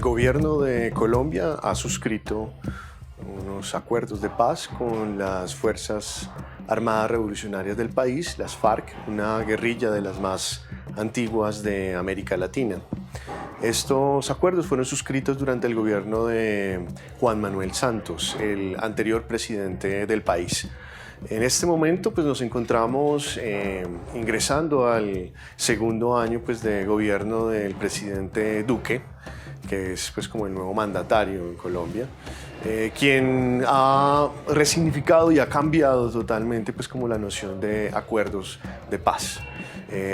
gobierno de Colombia ha suscrito unos acuerdos de paz con las Fuerzas Armadas Revolucionarias del país, las FARC, una guerrilla de las más antiguas de América Latina. Estos acuerdos fueron suscritos durante el gobierno de Juan Manuel Santos, el anterior presidente del país. En este momento nos encontramos ingresando al segundo año de gobierno del presidente Duque, que es como el nuevo mandatario en Colombia, quien ha resignificado y ha cambiado totalmente como la noción de acuerdos de paz.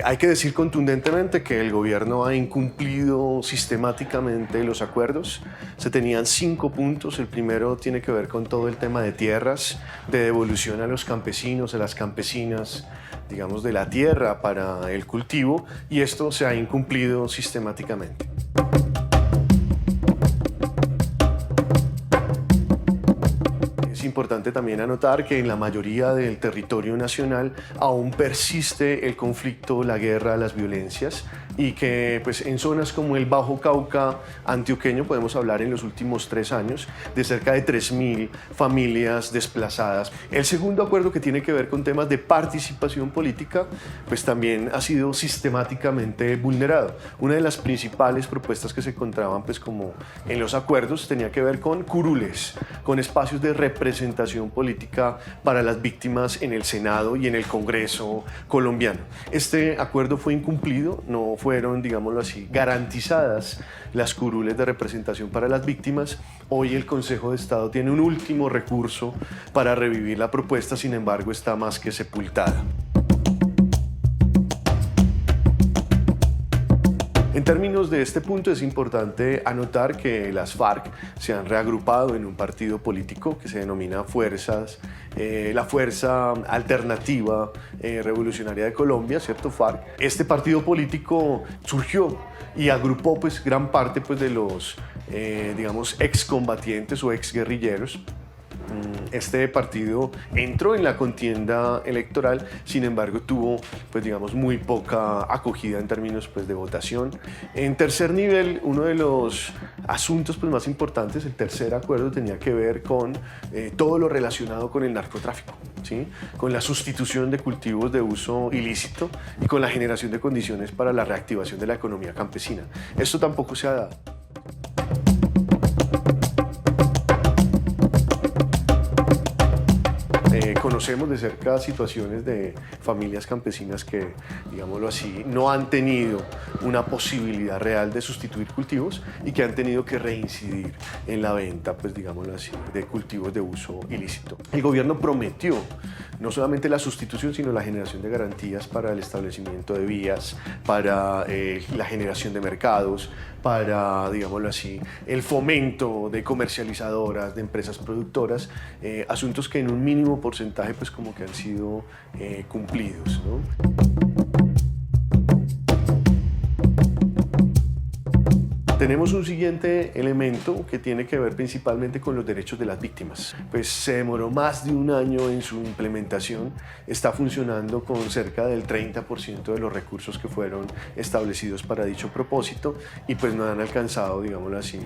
Hay que decir contundentemente que el gobierno ha incumplido sistemáticamente los acuerdos. Se tenían 5 puntos. El primero tiene que ver con todo el tema de tierras, de devolución a los campesinos, a las campesinas, digamos, de la tierra para el cultivo, y esto se ha incumplido sistemáticamente. Es importante también anotar que en la mayoría del territorio nacional aún persiste el conflicto, la guerra, las violencias, y que en zonas como el Bajo Cauca antioqueño podemos hablar en los últimos 3 años de cerca de 3.000 familias desplazadas. El segundo acuerdo, que tiene que ver con temas de participación política, también ha sido sistemáticamente vulnerado. Una de las principales propuestas que se encontraban como en los acuerdos tenía que ver con curules, con espacios de representación política para las víctimas en el Senado y en el Congreso colombiano. Este acuerdo fue incumplido, no fueron, digámoslo así, garantizadas las curules de representación para las víctimas. Hoy el Consejo de Estado tiene un último recurso para revivir la propuesta, sin embargo está más que sepultada. En términos de este punto es importante anotar que las FARC se han reagrupado en un partido político que se denomina la Fuerza Alternativa Revolucionaria de Colombia, ¿cierto? FARC. Este partido político surgió y agrupó gran parte de los digamos, excombatientes o exguerrilleros. Este partido entró en la contienda electoral, sin embargo tuvo digamos, muy poca acogida en términos de votación. En tercer nivel, uno de los asuntos más importantes, el tercer acuerdo, tenía que ver con todo lo relacionado con el narcotráfico, ¿sí? Con la sustitución de cultivos de uso ilícito y con la generación de condiciones para la reactivación de la economía campesina. Esto tampoco se ha dado. Conocemos de cerca situaciones de familias campesinas que, digámoslo así, no han tenido una posibilidad real de sustituir cultivos y que han tenido que reincidir en la venta, digámoslo así, de cultivos de uso ilícito. El gobierno prometió no solamente la sustitución, sino la generación de garantías para el establecimiento de vías, para la generación de mercados, para, digámoslo así, el fomento de comercializadoras, de empresas productoras, asuntos que en un mínimo porcentaje como que han sido cumplidos, ¿no? Tenemos un siguiente elemento que tiene que ver principalmente con los derechos de las víctimas. Se demoró más de 1 año en su implementación, está funcionando con cerca del 30% de los recursos que fueron establecidos para dicho propósito y no han alcanzado, digámoslo así,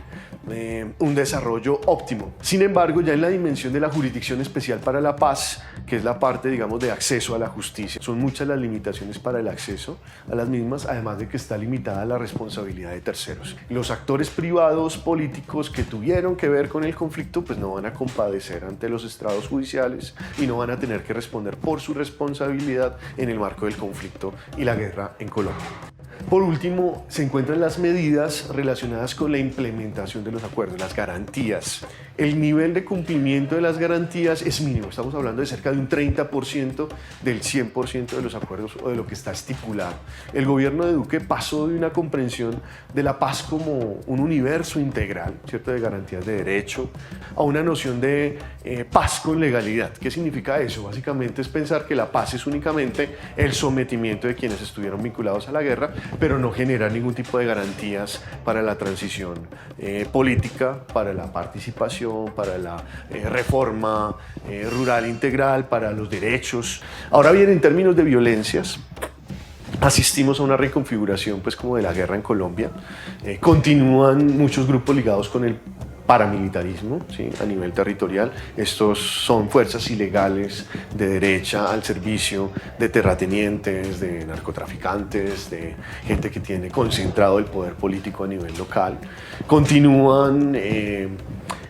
un desarrollo óptimo. Sin embargo, ya en la dimensión de la Jurisdicción Especial para la Paz, que es la parte, digamos, de acceso a la justicia, son muchas las limitaciones para el acceso a las mismas, además de que está limitada la responsabilidad de terceros. Los actores privados políticos que tuvieron que ver con el conflicto no van a compadecer ante los estrados judiciales y no van a tener que responder por su responsabilidad en el marco del conflicto y la guerra en Colombia. Por último, se encuentran las medidas relacionadas con la implementación de los acuerdos, las garantías. El nivel de cumplimiento de las garantías es mínimo, estamos hablando de cerca de un 30% del 100% de los acuerdos o de lo que está estipulado. El gobierno de Duque pasó de una comprensión de la paz como un universo integral, ¿cierto?, de garantías de derecho, a una noción de paz con legalidad. ¿Qué significa eso? Básicamente es pensar que la paz es únicamente el sometimiento de quienes estuvieron vinculados a la guerra, pero no generar ningún tipo de garantías para la transición política, para la participación, para la reforma rural integral, para los derechos. Ahora bien, en términos de violencias, asistimos a una reconfiguración pues como de la guerra en Colombia. Continúan muchos grupos ligados con el paramilitarismo, ¿sí? A nivel territorial. Estos son fuerzas ilegales de derecha al servicio de terratenientes, de narcotraficantes, de gente que tiene concentrado el poder político a nivel local. Continúan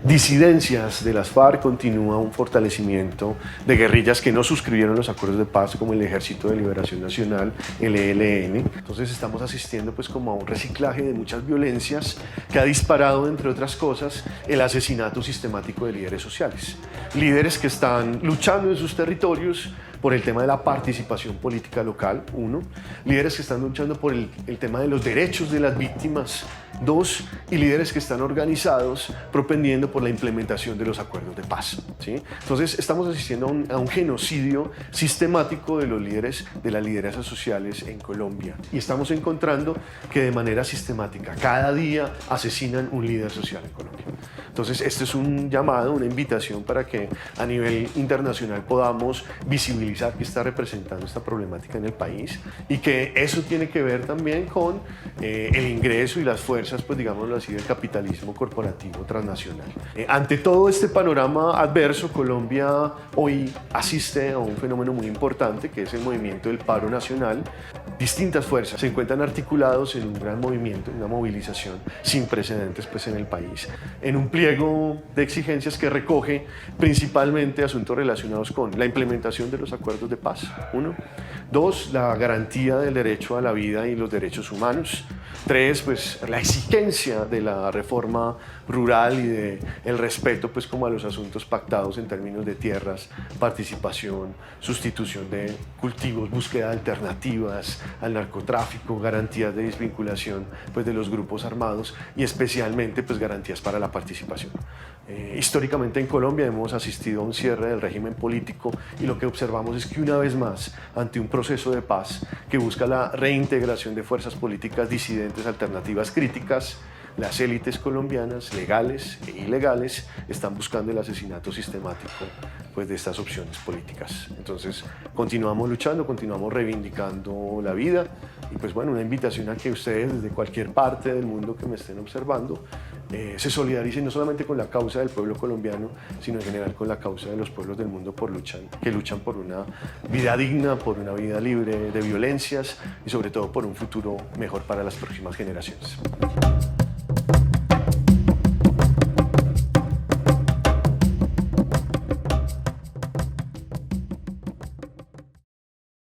disidencias de las FARC, continúa un fortalecimiento de guerrillas que no suscribieron los acuerdos de paz, como el Ejército de Liberación Nacional, el ELN. Entonces estamos asistiendo pues como a un reciclaje de muchas violencias que ha disparado, entre otras cosas, el asesinato sistemático de líderes sociales. Líderes que están luchando en sus territorios por el tema de la participación política local, uno. Líderes que están luchando por el tema de los derechos de las víctimas, dos. Y líderes que están organizados propendiendo por la implementación de los acuerdos de paz, ¿sí? Entonces estamos asistiendo a un genocidio sistemático de los líderes, de las lideresas sociales en Colombia. Y estamos encontrando que de manera sistemática, cada día asesinan un líder social en Colombia. Entonces este es un llamado, una invitación para que a nivel internacional podamos visibilizar qué está representando esta problemática en el país, y que eso tiene que ver también con el ingreso y las fuerzas, pues digámoslo así, del capitalismo corporativo transnacional. Ante todo este panorama adverso, Colombia hoy asiste a un fenómeno muy importante, que es el movimiento del paro nacional. Distintas fuerzas se encuentran articulados en un gran movimiento, una movilización sin precedentes pues en el país, en un pliego de exigencias que recoge principalmente asuntos relacionados con la implementación de los acuerdos de paz, uno. Dos, la garantía del derecho a la vida y los derechos humanos. Tres, pues la exigencia de la reforma rural y de el respeto pues como a los asuntos pactados en términos de tierras, participación, sustitución de cultivos, búsqueda de alternativas al narcotráfico, garantías de desvinculación pues de los grupos armados y especialmente pues garantías para la participación. Históricamente en Colombia hemos asistido a un cierre del régimen político, y lo que observamos es que una vez más, ante un proceso de paz que busca la reintegración de fuerzas políticas disidentes, alternativas críticas, las élites colombianas, legales e ilegales, están buscando el asesinato sistemático pues, de estas opciones políticas. Entonces, continuamos luchando, continuamos reivindicando la vida, y pues bueno, una invitación a que ustedes desde cualquier parte del mundo que me estén observando se solidaricen no solamente con la causa del pueblo colombiano, sino en general con la causa de los pueblos del mundo que luchan por una vida digna, por una vida libre de violencias y sobre todo por un futuro mejor para las próximas generaciones.